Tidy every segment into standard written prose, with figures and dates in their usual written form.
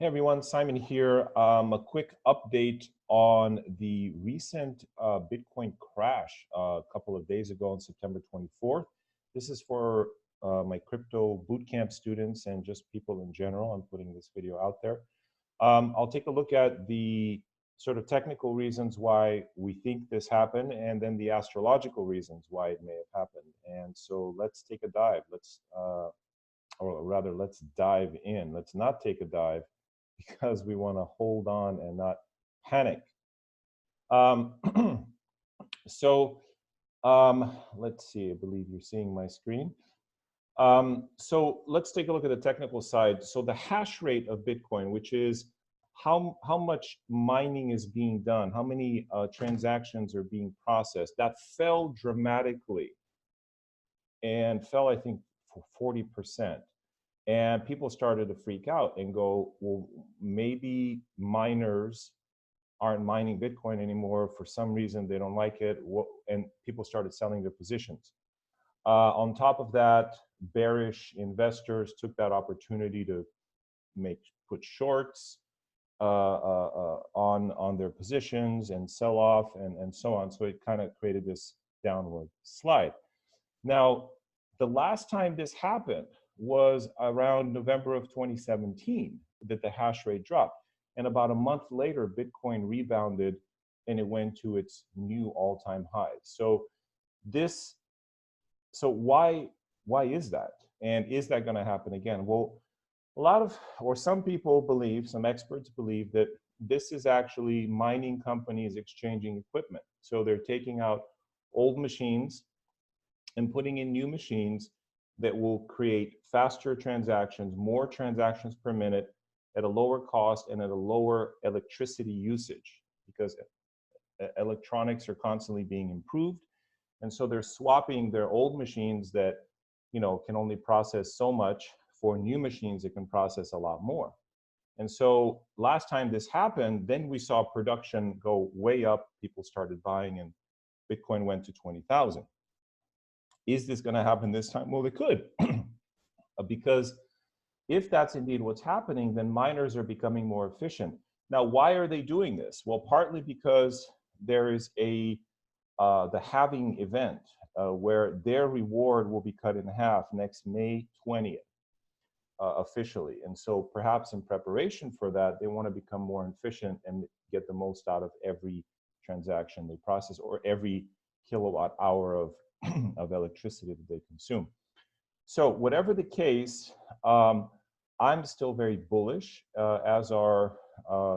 Hey everyone, Simon here. A quick update on the recent Bitcoin crash a couple of days ago on September 24th. This is for my crypto bootcamp students and just people in general. I'm putting this video out there. I'll take a look at the sort of technical reasons why we think this happened and then the astrological reasons why it may have happened. And so let's take a dive. Or rather, let's dive in. Let's not take a dive because we want to hold on and not panic. Um, so let's see, I believe you're seeing my screen. So let's take a look at the technical side. So the hash rate of Bitcoin, which is how much mining is being done, how many transactions are being processed, that fell dramatically and fell, I think, for 40%. And people started to freak out and go, well, maybe miners aren't mining Bitcoin anymore. For some reason, they don't like it. And people started selling their positions. On top of that, bearish investors took that opportunity to put shorts on their positions and sell off and so on. So it kind of created this downward slide. Now, the last time this happened was around November of 2017 that the hash rate dropped. And about a month later, Bitcoin rebounded and it went to its new all-time high. So why is that? And is that going to happen again? Well, some people believe, some experts believe that this is actually mining companies exchanging equipment. So they're taking out old machines and putting in new machines that will create faster transactions, more transactions per minute at a lower cost and at a lower electricity usage, because electronics are constantly being improved. And so they're swapping their old machines that can only process so much for new machines that can process a lot more. And so last time this happened, then we saw production go way up. People started buying and Bitcoin went to 20,000. Is this going to happen this time? Well, it could, because if that's indeed what's happening, then miners are becoming more efficient. Now, why are they doing this? Well, partly because there is the halving event where their reward will be cut in half next May 20th, officially. And so perhaps in preparation for that, they want to become more efficient and get the most out of every transaction they process or every kilowatt hour of of electricity that they consume. So whatever the case, I'm still very bullish, as are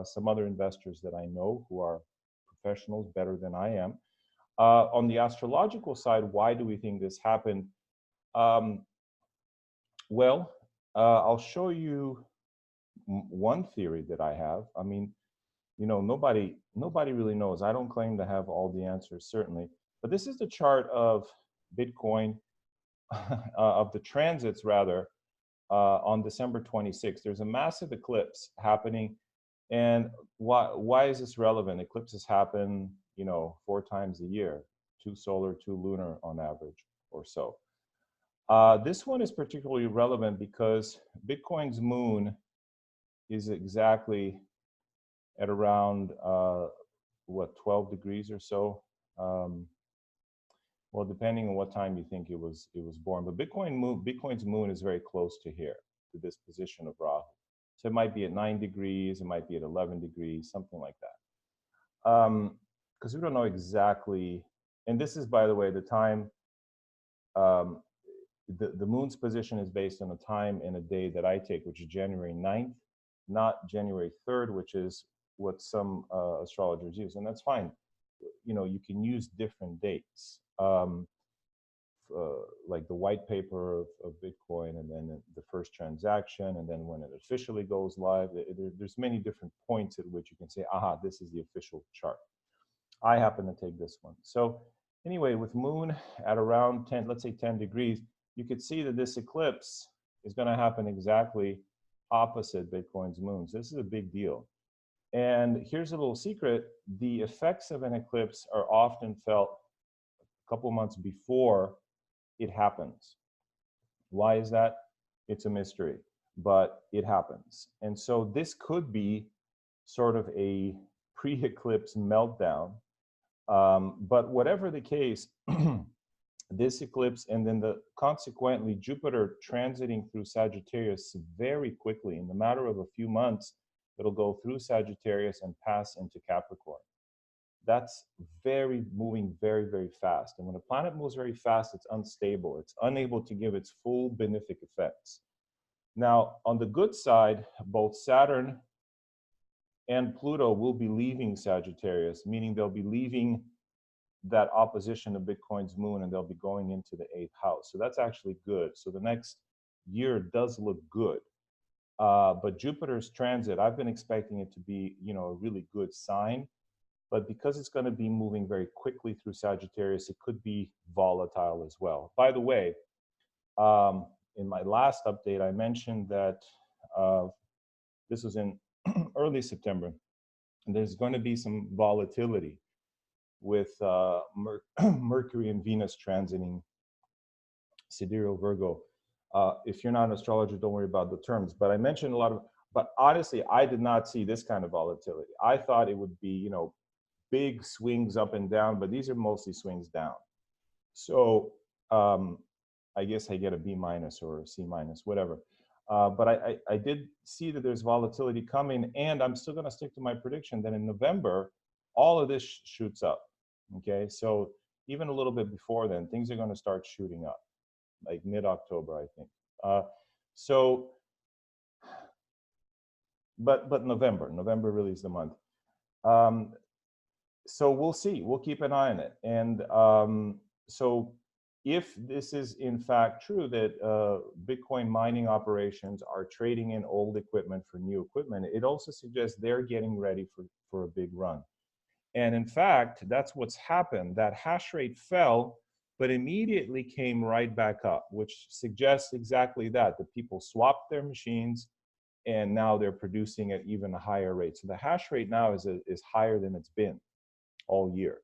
some other investors that I know who are professionals better than I am. On the astrological side, why do we think this happened? Well, I'll show you one theory that I have. I mean, nobody really knows. I don't claim to have all the answers, certainly. But this is the chart of Bitcoin, of the transits rather, on December 26th. There's a massive eclipse happening. And why is this relevant? Eclipses happen, 4 times a year, 2 solar, 2 lunar on average or so. This one is particularly relevant because Bitcoin's moon is exactly at around, 12 degrees or so. Well, depending on what time you think it was born, but Bitcoin's moon is very close to here, to this position of Rahu. So it might be at 9 degrees, it might be at 11 degrees, something like that. Because we don't know exactly, and this is, by the way, the time, the moon's position is based on a time and a day that I take, which is January 9th, not January 3rd, which is what some astrologers use, and that's fine. You can use different dates. Like the white paper of Bitcoin, and then the first transaction, and then when it officially goes live. There's many different points at which you can say, aha, this is the official chart. I happen to take this one. So anyway, with moon at around 10, let's say 10 degrees, you could see that this eclipse is going to happen exactly opposite Bitcoin's moon. So this is a big deal. And here's a little secret. The effects of an eclipse are often felt a couple months before it happens. Why is that? It's a mystery. but it happens. And so this could be sort of a pre-eclipse meltdown. But whatever the case, this eclipse and then consequently Jupiter transiting through Sagittarius very quickly, in the matter of a few months, it'll go through Sagittarius and pass into Capricorn. That's moving very, very fast. And when a planet moves very fast, it's unstable. It's unable to give its full benefic effects. Now, on the good side, both Saturn and Pluto will be leaving Sagittarius, meaning they'll be leaving that opposition to Bitcoin's moon and they'll be going into the 8th house. So that's actually good. So the next year does look good. But Jupiter's transit, I've been expecting it to be, a really good sign. But because it's going to be moving very quickly through Sagittarius, it could be volatile as well. By the way, in my last update, I mentioned that this was in early September, and there's going to be some volatility with Mercury and Venus transiting sidereal Virgo. If you're not an astrologer, don't worry about the terms. But I mentioned a lot of, but honestly, I did not see this kind of volatility. I thought it would be, big swings up and down, but these are mostly swings down. So I guess I get a B- or a C-, whatever. But I did see that there's volatility coming, and I'm still going to stick to my prediction that in November, all of this shoots up. Okay, so even a little bit before then, things are going to start shooting up, like mid-October, I think. But November really is the month. So we'll see. We'll keep an eye on it. And so if this is in fact true that Bitcoin mining operations are trading in old equipment for new equipment, it also suggests they're getting ready for a big run. And in fact, that's what's happened. That hash rate fell, but immediately came right back up, which suggests exactly that. The people swapped their machines, and now they're producing at even a higher rate. So the hash rate now is higher than it's been all year.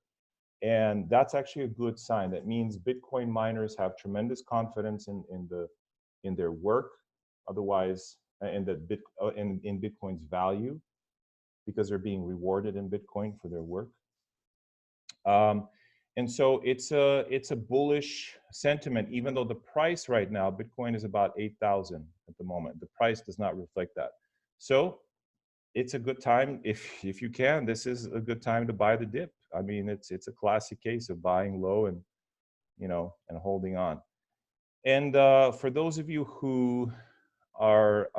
And that's actually a good sign. That means Bitcoin miners have tremendous confidence in their work, otherwise, in Bitcoin's value, because they're being rewarded in Bitcoin for their work. And so it's a bullish sentiment, even though the price right now, Bitcoin is about 8,000 at the moment. The price does not reflect that. So it's a good time, if you can, this is a good time to buy the dip. I mean, it's a classic case of buying low and, and holding on. And for those of you who are,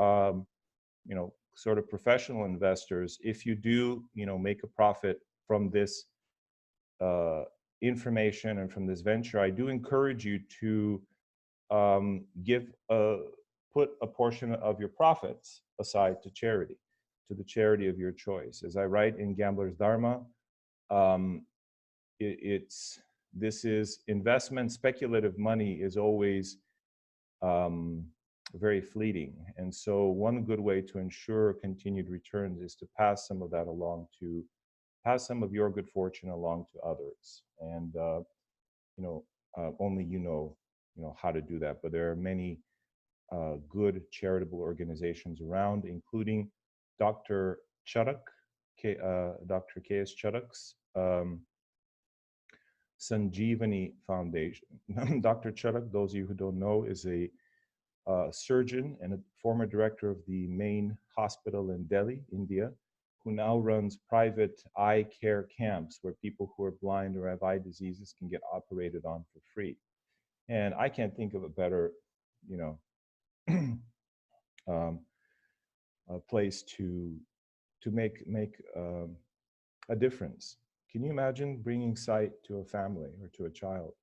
sort of professional investors, if you do, make a profit from this information and from this venture, I do encourage you to put a portion of your profits aside to charity, to the charity of your choice. As I write in Gambler's Dharma, this is investment. Speculative money is always very fleeting. And so one good way to ensure continued returns is to pass some of that along to, pass some of your good fortune along to others. And, only how to do that. But there are many good charitable organizations around, including Dr. Chudok, Dr. K.S. Chudok's Sanjeevani Foundation. Dr. Chudok, those of you who don't know, is a surgeon and a former director of the main hospital in Delhi, India, who now runs private eye care camps where people who are blind or have eye diseases can get operated on for free. And I can't think of a better, a place to make a difference. Can you imagine bringing sight to a family or to a child,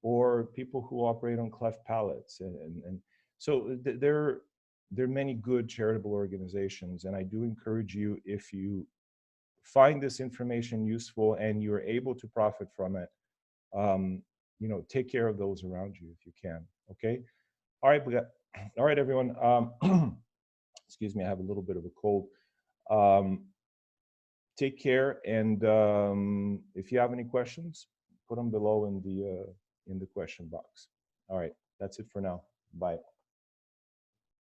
or people who operate on cleft palates? And so there are many good charitable organizations, and I do encourage you, if you find this information useful and you're able to profit from it, take care of those around you if you can. Okay. All right, everyone. Excuse me, I have a little bit of a cold. Take care, and if you have any questions, put them below in the question box. All right, that's it for now. Bye.